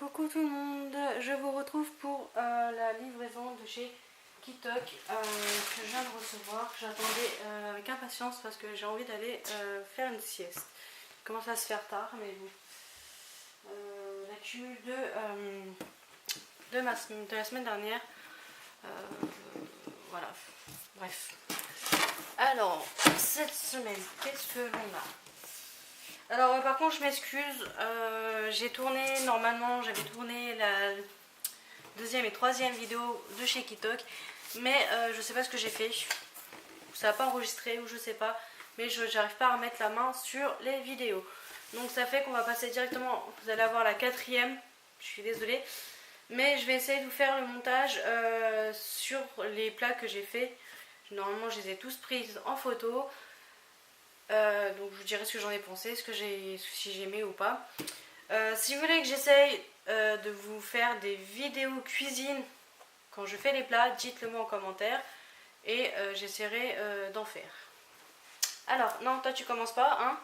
Coucou tout le monde, je vous retrouve pour la livraison de chez Kitok que je viens de recevoir. J'attendais avec impatience parce que j'ai envie d'aller faire une sieste. Il commence à se faire tard, mais bon. L'accumul de la semaine dernière. Voilà, bref. Alors, cette semaine, qu'est-ce que l'on a? Alors par contre je m'excuse, j'ai tourné, normalement j'avais tourné la deuxième et troisième vidéo de chez Kitok, mais je sais pas ce que j'ai fait, ça n'a pas enregistré ou je sais pas, mais je n'arrive pas à remettre la main sur les vidéos. Donc ça fait qu'on va passer directement, vous allez avoir la quatrième, je suis désolée, mais je vais essayer de vous faire le montage sur les plats que j'ai fait. Normalement je les ai tous prises en photo. Donc je vous dirai ce que j'en ai pensé, si j'ai aimé ou pas. Si vous voulez que j'essaye de vous faire des vidéos cuisine quand je fais les plats, dites-le moi en commentaire et j'essaierai d'en faire. Alors, non, toi tu commences pas, hein?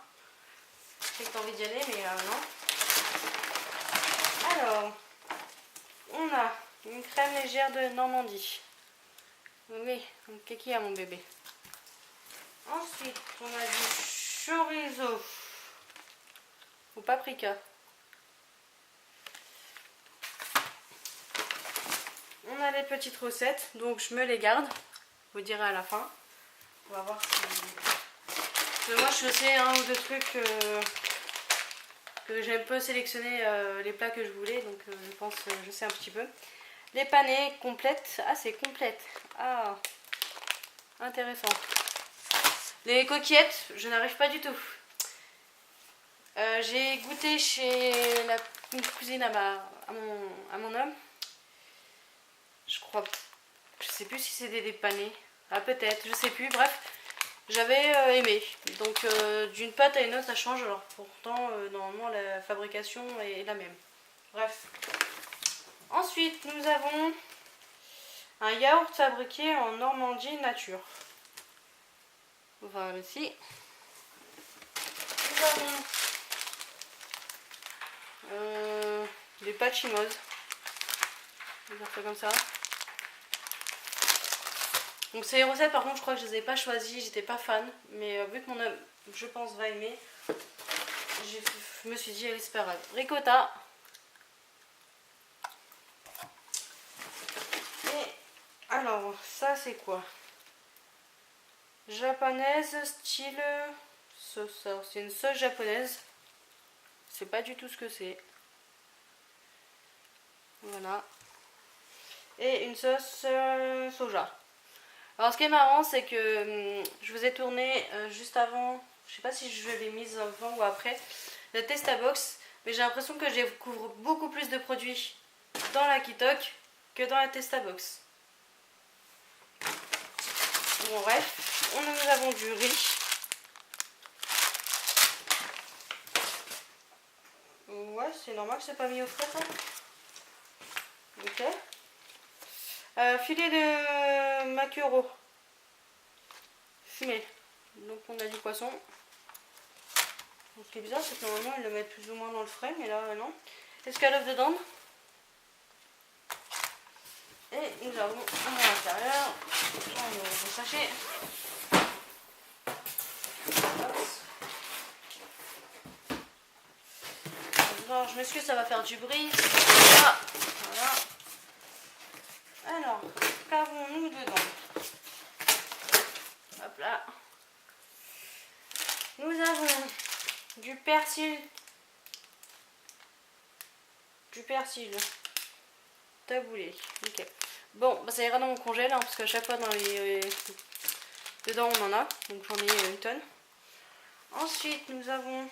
Je sais que tu as envie d'y aller, mais non. Alors, on a une crème légère de Normandie. Oui, donc kiki à mon bébé. Ensuite, on a du chorizo ou paprika. On a les petites recettes, donc je me les garde. Je vous dirai à la fin. On va voir si... Parce que moi, je sais un ou deux trucs que j'ai un peu sélectionné les plats que je voulais, donc je pense je sais un petit peu. Les panais complètes. Ah, c'est complète. Ah, intéressant. Les coquillettes, je n'arrive pas du tout. J'ai goûté chez une cousine à mon homme. Je crois, je sais plus si c'était des panais. Ah peut-être, je sais plus. Bref, j'avais aimé. Donc d'une pâte à une autre, ça change. Alors pourtant, normalement, la fabrication est la même. Bref. Ensuite, nous avons un yaourt fabriqué en Normandie nature. Voilà ici. Nous avons des pâtes chinoises. Je vais faire ça comme ça. Donc ces recettes par contre je crois que je les ai pas choisies, j'étais pas fan. Mais vu que mon homme je pense va aimer, je me suis dit allez c'est pas grave. Ricotta. Et alors ça c'est quoi? Japonaise style sauce. C'est une sauce japonaise. Je sais pas du tout ce que c'est. Voilà. Et une sauce soja. Alors ce qui est marrant c'est que je vous ai tourné juste avant, je sais pas si je l'ai mise avant ou après, la Testabox, mais j'ai l'impression que je découvre beaucoup plus de produits dans la Kitok que dans la Testabox. Bon bref, nous avons du riz. Ouais, c'est normal que c'est pas mis au frais ça. Ok. Filet de maquereau fumé. Donc on a du poisson. Donc, ce qui est bizarre, c'est que normalement ils le mettent plus ou moins dans le frais, mais là non. Escalope de dinde. Et nous avons à l'intérieur un sachet. Alors, je m'excuse, ça va faire du bruit. Voilà. Alors, qu'avons-nous dedans? Hop là. Nous avons du persil. Taboulé. Ok. Bon, bah ça ira dans mon congèle, hein, parce qu'à chaque fois dans les... dedans on en a. Donc j'en ai une tonne. Ensuite, nous avons...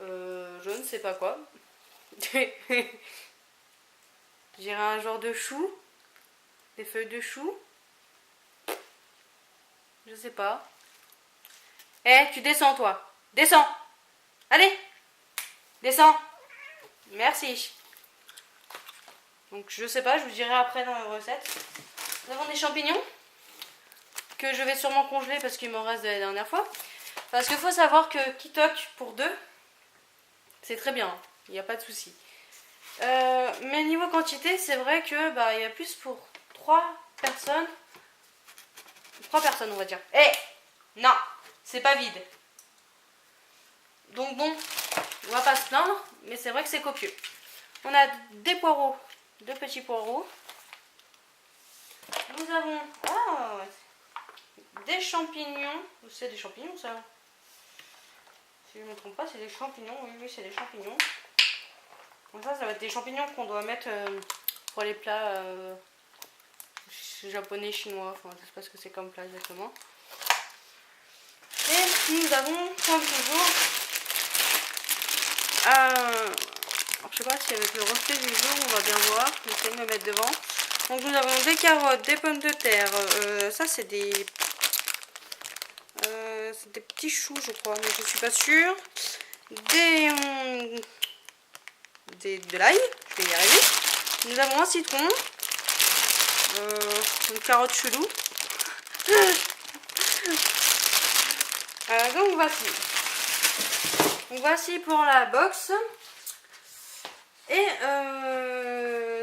je ne sais pas quoi. Je dirais un genre de chou. Des feuilles de chou. Je sais pas. Eh, tu descends toi. Descends. Allez. Descends. Merci. Donc je sais pas, je vous dirai après dans la recette. Nous avons des champignons que je vais sûrement congeler parce qu'il m'en reste de la dernière fois. Parce qu'il faut savoir que Kitok pour 2, c'est très bien, il n'y a pas de souci. Mais niveau quantité, c'est vrai que bah, il y a plus pour 3 personnes. 3 personnes, on va dire. Eh, non, c'est pas vide. Donc bon, on va pas se plaindre, mais c'est vrai que c'est copieux. On a des poireaux, 2 petits poireaux. Nous avons des champignons. C'est des champignons ça? Si je ne me trompe pas, c'est des champignons. Oui, c'est des champignons. Donc ça va être des champignons qu'on doit mettre pour les plats japonais, chinois. Enfin, je sais pas ce que c'est comme plat exactement. Et nous avons, comme toujours, alors, je sais pas si avec le reflet du jour, on va bien voir. Je vais essayer de me mettre devant. Donc nous avons des carottes, des pommes de terre. Ça c'est des petits choux, je crois, mais je suis pas sûre. De l'ail, je vais y arriver. Nous avons un citron, une carotte chelou. Donc voici pour la box. Et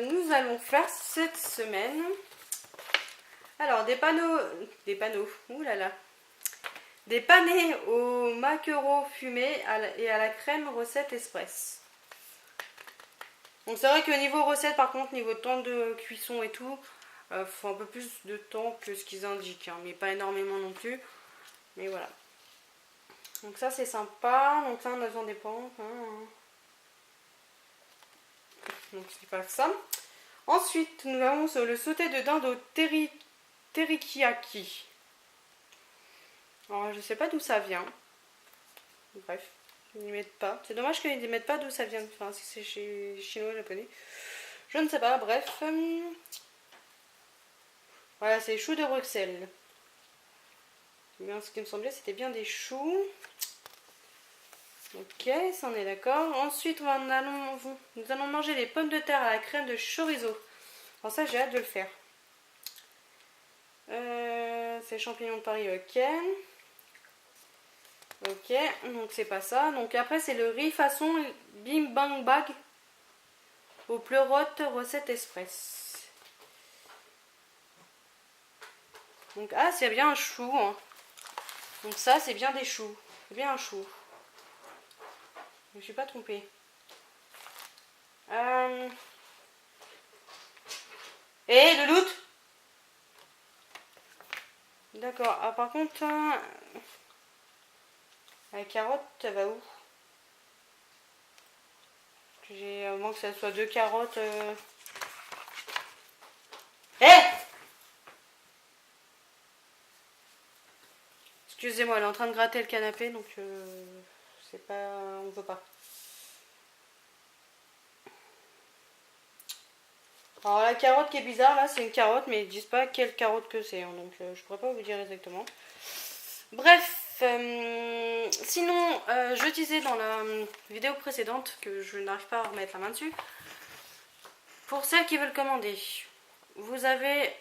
nous allons faire cette semaine, alors des panneaux, oulala, des panais au maquereau fumé et à la crème recette express. Donc c'est vrai que niveau recette, par contre, niveau temps de cuisson et tout, faut un peu plus de temps que ce qu'ils indiquent, hein, mais pas énormément non plus. Mais voilà. Donc ça c'est sympa. Donc ça on a besoin des pommes. Donc c'est pas ça. Ensuite nous avons le sauté de dinde au teriyaki. Alors je sais pas d'où ça vient. Bref, ils n'y mettent pas. C'est dommage qu'ils ne mettent pas d'où ça vient. Enfin si c'est chez chinois, japonais. Je ne sais pas, bref. Voilà, c'est choux de Bruxelles. Bien, ce qui me semblait c'était bien des choux. Ok, ça on est d'accord. Ensuite, nous allons manger des pommes de terre à la crème de chorizo. Alors ça, j'ai hâte de le faire. C'est champignons de Paris, ok. Ok, donc c'est pas ça. Donc après, c'est le riz façon bim bang bag au pleurote recette express. Donc, c'est bien un chou. Hein. Donc ça, c'est bien des choux. C'est bien un chou. Je me suis pas trompée. Le loot. D'accord. Ah, par contre, la carotte, ça va où? J'ai à moins que ça soit 2 carottes. Excusez-moi, elle est en train de gratter le canapé, donc c'est pas, on veut pas. Alors la carotte qui est bizarre là, c'est une carotte, mais ils disent pas quelle carotte que c'est, hein, donc je pourrais pas vous dire exactement. Bref, sinon je disais dans la vidéo précédente que je n'arrive pas à remettre la main dessus. Pour celles qui veulent commander, vous avez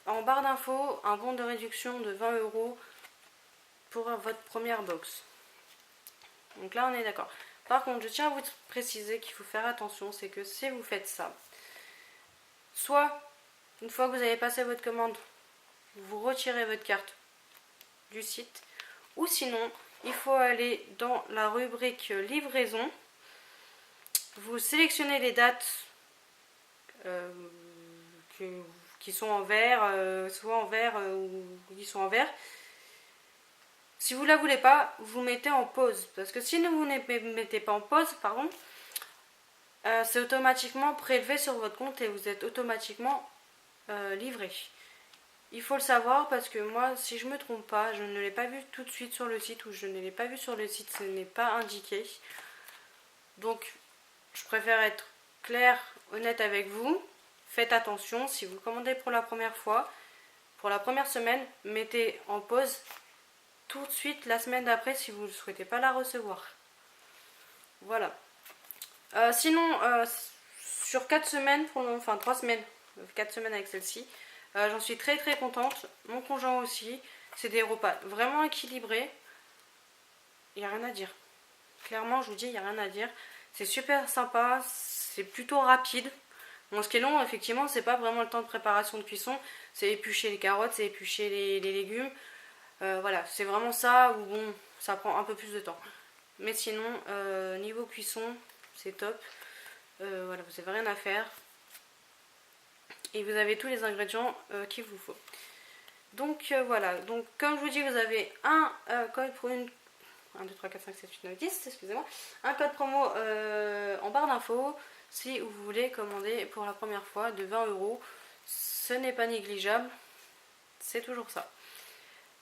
en barre d'infos un bon de réduction de 20 € pour votre première box. Donc là on est d'accord. Par contre, je tiens à vous préciser qu'il faut faire attention, c'est que si vous faites ça, soit, une fois que vous avez passé votre commande, vous retirez votre carte du site. Ou sinon, il faut aller dans la rubrique livraison. Vous sélectionnez les dates qui sont en vert, soit en vert ou qui sont en vert. Si vous ne la voulez pas, vous mettez en pause. Parce que si vous ne mettez pas en pause, pardon, c'est automatiquement prélevé sur votre compte et vous êtes automatiquement livré. Il faut le savoir parce que moi, si je ne me trompe pas, je ne l'ai pas vu tout de suite sur le site ou je ne l'ai pas vu sur le site, ce n'est pas indiqué. Donc, je préfère être claire, honnête avec vous. Faites attention, si vous commandez pour la première fois, pour la première semaine, mettez en pause tout de suite la semaine d'après si vous ne souhaitez pas la recevoir. Voilà. Sinon, sur 4 semaines, enfin 3 semaines, 4 semaines avec celle-ci, j'en suis très très contente. Mon conjoint aussi. C'est des repas vraiment équilibrés. il n'y a rien à dire. Clairement, je vous dis, il n'y a rien à dire. C'est super sympa, c'est plutôt rapide. Bon, ce qui est long, effectivement, c'est pas vraiment le temps de préparation de cuisson. C'est éplucher les carottes, c'est éplucher les légumes. Voilà, c'est vraiment ça où bon, ça prend un peu plus de temps. Mais sinon, niveau cuisson, c'est top. Voilà, vous n'avez rien à faire. Et vous avez tous les ingrédients qu'il vous faut. Donc voilà, donc comme je vous dis, vous avez un code pour une 1, 2, 3, 4, 5, 7, 8, 9, 10, excusez-moi, un code promo en barre d'infos si vous voulez commander pour la première fois de 20 €. Ce n'est pas négligeable, c'est toujours ça.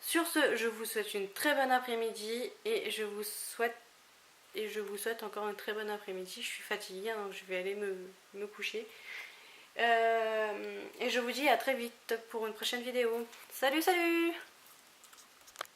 Sur ce, je vous souhaite une très bonne après-midi et je vous souhaite encore une très bonne après-midi. Je suis fatiguée, hein, donc je vais aller me coucher. Et je vous dis à très vite pour une prochaine vidéo. Salut, salut!